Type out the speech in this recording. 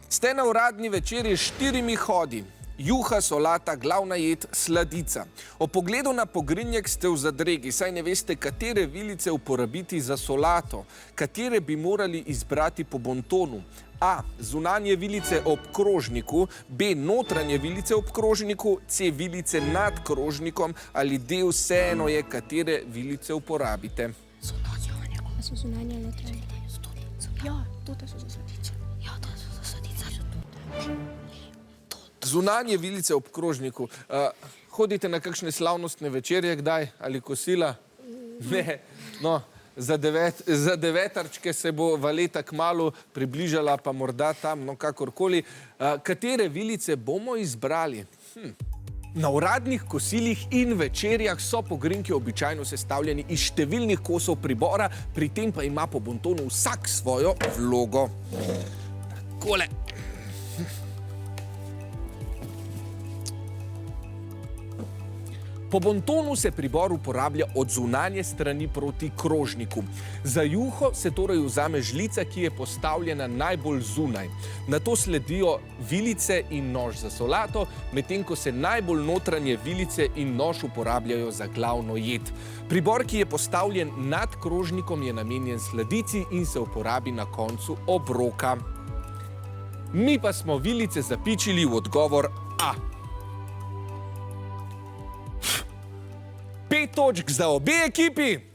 Ste na uradni večerji s 4 hodi. Juha, solata, glavna jed, sladica. Ob pogledu na pogrinjek ste v zadregi, saj ne veste, katere vilice uporabiti za solato, katere bi morali izbrati po bontonu. A. Zunanje vilice ob krožniku, B. Notranje vilice ob krožniku, C. Vilice nad krožnikom ali D. Vseeno je, katere vilice uporabite. Zunanje, notranje. Ja, tute so za sladice. Ja, to so za sladice. Zunanje vilice ob krožniku. Hodite na kakšne slavnostne večerje kdaj ali kosila? Ne. No, za devetarčke se bo Valeta kmalu približala, pa morda tam, no kakorkoli. Katere vilice bomo izbrali? Na uradnih kosilih in večerjah so pogrinjki običajno sestavljeni iz številnih kosov pribora, pri tem pa ima po bontonu vsak svojo vlogo. Takole. Po bontonu se pribor uporablja od zunanje strani proti krožniku. Za juho se torej vzame žlica, ki je postavljena najbolj zunaj. Nato sledijo vilice in nož za solato, medtem ko se najbolj notranje vilice in nož uporabljajo za glavno jed. Pribor, ki je postavljen nad krožnikom, je namenjen sladici in se uporabi na koncu obroka. Mi pa smo vilice zapičili v odgovor A. 5 točk za obe ekipi.